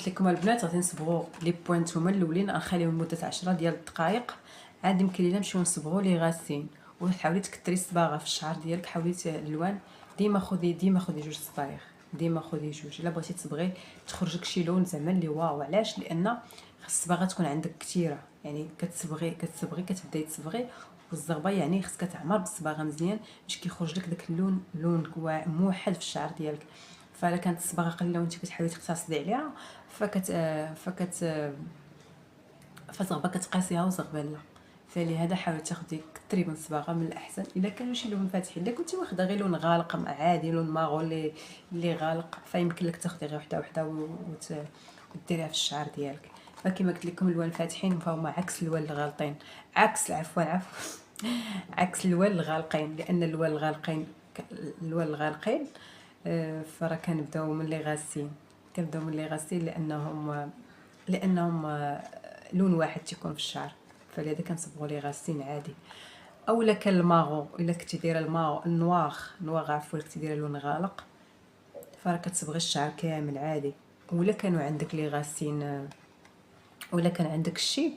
لكم البنات غادي نصبغوا لي بوينت هما الاولين، غنخليهم لمده 10 ديال الدقائق. عاد يمكن لينا نمشيو نصبغوا لي غاسين. وحاولي تكثري الصباغه في الشعر ديالك، حاولي الالوان ديما خدي جوج صبايغ، ديما خدي جوج. الا بغيتي تصبغي تخرجك شي لون زعما اللي واو. علاش؟ لان خاص الصباغه تكون عندك كثيره، يعني كتبداي تصبغي والزغبه يعني خصك تعمر بالصباغه مزيان باش كيخرج لك داك اللون، موحد في الشعر ديالك. فالا كانت الصباغه قليله وانت كتحاولي تقتصدي عليها فزغبه كتقاسيها وزغبه لا. فلهذا حاولي تاخدي كثري من الصباغه من الاحسن. الا كانوا شي لون فاتحين، الا كنتي واخده غير لون غالق عادي، لون ماغو اللي غالق، فيمكن لك تاخدي غير وحده وديريها في الشعر ديالك. فكما قلت لكم الوان فاتحين فهما عكس الوان الغالطين، عفوا عكس الوان الغالقين. لان الوان الغالقين فراه كنبداو من لي غاسين، لانهم لون واحد تيكون في الشعر. فلهذا كنصبغوا لي غاسين عادي. اولا كان الماغو، الا كنتي دايره الماغو نواغ عفوا، كنتي دايره لون غالق فراه كتصبغي الشعر كامل عادي. ولا كانوا عندك لي غاسين، ولا كان عندك الشيب،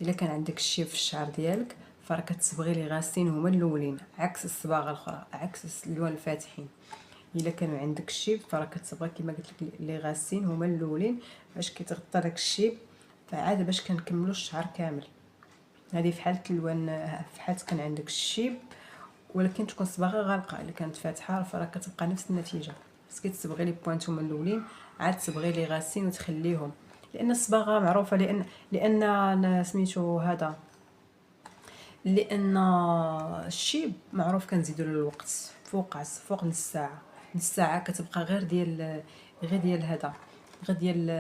الا كان عندك الشيب في الشعر ديالك فراه كتصبغي لي غاسين هما الاولين، عكس الصباغه الاخرى، عكس الالوان الفاتحين. الا كانوا عندك الشيب فراه كتصبغي كما قلت لك لي غاسين هما الاولين باش كيتغطى داك الشيب، فعاد باش كنكملوا الشعر كامل. هذه في حاله الوان، في حاله كان عندك الشيب ولكن تكون صباغه غالقه. الا كانت فاتحه فراه كتبقى نفس النتيجه. خصك تصبغي لي بوينت هما الاولين، عاد تصبغي لي غاسين وتخليهم. لان الصباغه معروفه، لان سميتو هذا، لان الشيب معروف كنزيدوا له الوقت فوق نص ساعه كتبقى غير ديال هذا، غير ديال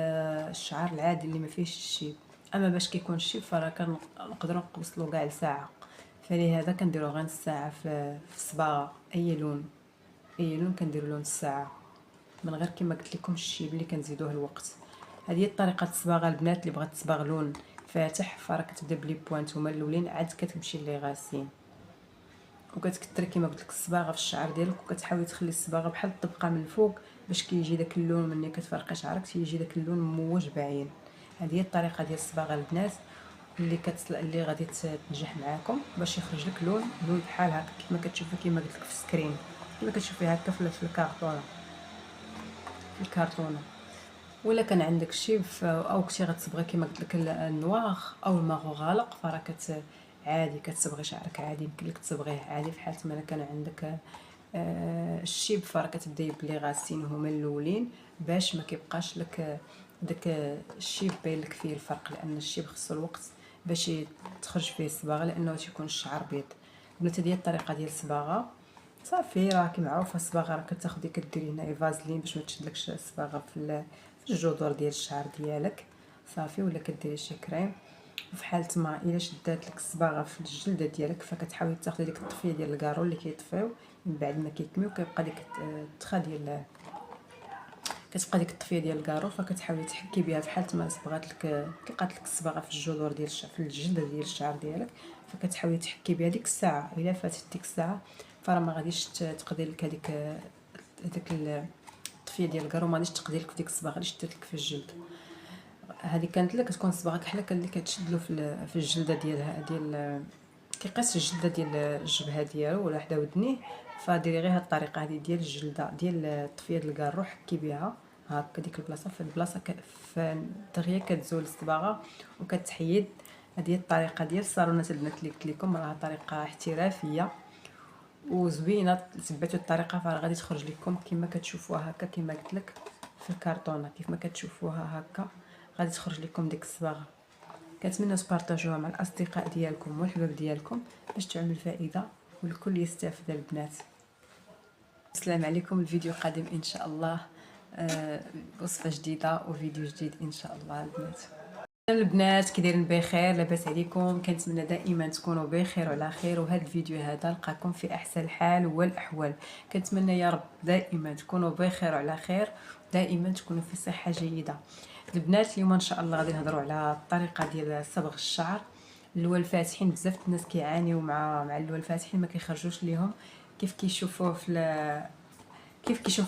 الشعر العادي اللي ما فيهش الشيب. اما باش كيكون الشيب فراه كنقدروا نوصلوا كاع لساعه. فلهذا كنديروا غير نص ساعه في الصباغه. اي لون كنديروا له نص ساعه من غير كما قلت لكم الشيب اللي كنزيدوه الوقت. هذه هي طريقه الصباغه البنات. اللي بغات تصبغ لون فاتح فراه كتبدا بلي بوينت هما الاولين، عاد كتمشي لي غاسين وكتكثري كما قلت لك الصباغه في الشعر ديالك، وكتحاولي تخلي الصباغه بحال الطبقه من الفوق باش كيجي داك اللون ملي كتفرقي شعرك تيجي داك اللون موج باين. هذه هي الطريقه ديال الصباغه البنات اللي غادي تنجح معاكم باش يخرج لك لون بحال هكا كما كتشوفي، كما قلت لك في السكرين، كما كتشوفي هكا في الكرتونه. ولا كان عندك شي او كنتي غتصبغي كما قلت لك النواغ او الماغو غالق فراه عادي كتصبغي شعرك عادي. يمكن لك تصبغيه عادي في حاله ما كان عندك الشيب فراه كتبداي بلي غاسين هما الاولين باش ما كيبقاش لك داك الشيب باين لك فيه الفرق. لان الشيب خصو الوقت باش تخرج فيه الصباغه، لانه تيكون الشعر بيض. بنات هذه الطريقه ديال الصباغه صافي. راكي معروفه الصباغه راه كتاخدي كديري هنا فازلين باش ما تشدلكش الصباغه في الجذور ديال الشعر ديالك صافي. ولا كديري شي كريم. وفي حاله ما الا شدات لك الصباغه في الجلده ديالك فكتحاولي تاخدي ديك الطفيه ديال الكارو اللي كيطفيو من بعد ما كيكميو، كيبقى ديك التخا ديال كتبقى ديك الطفيه ديال الكارو، فكتحاولي تحكي بها في حاله ما صبغات لك طلقات لك الصباغه في الجذور ديال الشعر في الجلده ديال الشعر ديالك، فكتحاولي تحكي بها ديك الساعه. الا فاتت ديك الساعه فراه ما غاديش تقضي لك هذيك الطفيه ديال الكارو، ما غاديش تقضي لك في ديك الصباغه اللي شدت لك في الجلد. هذه كانت لك كتكون الصباغه كحله اللي كتشدلو في الجلده ديال كيقيس الجلده ديال الجبهه ديالو ولا حدا ودنيه. فديري غير هاد الطريقه هذه ديال الجلده ديال الطفيه ديال الكارو، حكي بها هكا ديك البلاصه في البلاصه دغيا كتزول الصباغه وكتحيد. هذه الطريقه ديال الصالونات البنات اللي قلت لكم راه طريقه احترافيه وزوينه. تبعتوا الطريقه فراه غادي تخرج لكم كما كتشوفوها هكا، كما قلت لك في الكرتونه كيف ما كتشوفوها هكا غادي تخرج لكم ديك الصباغه. كنتمنى تبارطاجوها مع الاصدقاء ديالكم والحباب ديالكم باش تعمل فائده والكل يستافد البنات. السلام عليكم. الفيديو قادم ان شاء الله، وصفه جديده وفيديو جديد ان شاء الله البنات. كي دايرين بخير؟ لاباس عليكم؟ كنتمنى دائما تكونوا بخير وعلى خير. وهذا الفيديو هذا لقاكم في احسن الحال والاحوال. كنتمنى يا رب دائما تكونوا بخير وعلى خير، دائما تكونوا في صحه جيده. البنات اليوم ان شاء الله غادي نهضروا على الطريقه ديال صبغ الشعر. اللون الفاتحين بزاف الناس كيعانيوا مع اللون الفاتحين، ما كيخرجوش ليهم كيف كيشوفوه في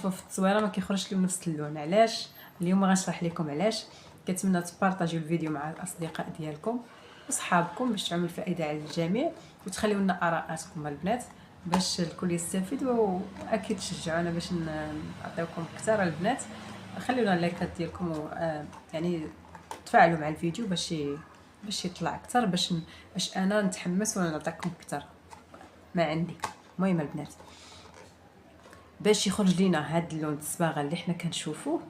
التصويره، ما كيخرجش لهم نفس اللون. علاش؟ اليوم غنشرح لكم علاش. كنتمنى تبارطاجيو الفيديو مع الاصدقاء ديالكم وصحابكم باش تعمل الفائده على الجميع، وتخليو لنا ارائاتكم البنات باش الكل يستفيد، واكيد تشجعونا باش نعطيوكم اكثر البنات. خليونا اللايكات ديالكم يعني تفاعلوا مع الفيديو باش يطلع اكثر، باش انا نتحمس ونعطيكم اكثر ما عندي. المهم البنات، باش يخرج لينا هاد اللون الصباغه اللي حنا كنشوفوه،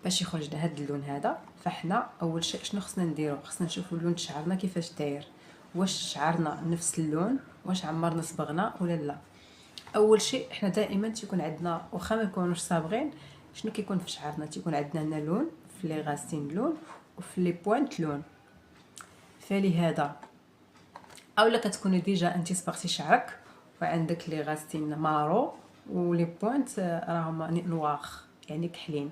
باش يخرج لنا هاد اللون هذا، فاحنا اول شيء شنو خصنا نديرو؟ خصنا نشوفوا لون شعرنا كيفاش داير، واش شعرنا نفس اللون، واش عمرنا صبغنا ولا لا. اول شيء احنا دائما تيكون عندنا واخا ما نكونوش صابغين، شنو كيكون في شعرنا؟ تيكون عندنا هنا لون في لي غاسين لون وفي لي بوينت لون. فلهذا اولا كتكوني ديجا انت صبغتي شعرك وعندك لي غاسين مارو ولي بوينت راهم نواخ يعني كحلين،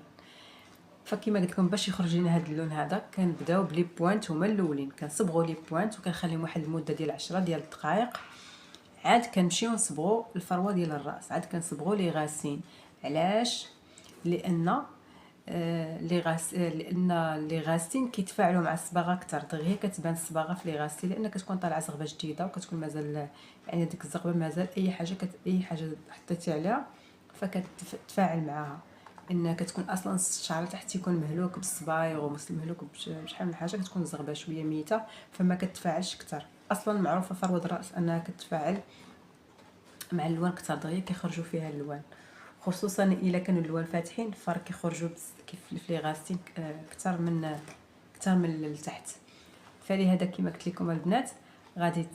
فكما قلت لكم باش يخرج لنا هذا اللون هذا كنبداو بلي بوينت هما الاولين، كنصبغوا لي بوينت وكنخليهم واحد المده ديال 10 ديال الدقائق، عاد كنمشيو نصبغوا الفروه ديال الراس، عاد كنصبغوا لي غاسين. علاش؟ لان لي غاسين كيتفاعلوا مع الصباغه اكثر، دغيا هي كتبان الصباغه في لي غاسين لان كتكون طالعه زغبه جديده وكتكون مازال يعني ديك الزغبه مازال اي حاجه حطيتي عليها فكتفاعل معاها، ان كتكون اصلا الشعر تحت تيكون مهلوك بالصبايغ ومهلوك بشحال من حاجه، كتكون الزغبه شويه ميته فما كتفاعلش اكثر. اصلا معروفه فروه الراس انها كتفاعل مع اللوان اكثر، دغيا كيخرجوا فيها اللوان، خصوصا الا كانوا اللوان فاتحين فرق كيخرجوا كيف في لي غاسين اكثر من التحت. فلهذا كما قلت لكم البنات غادي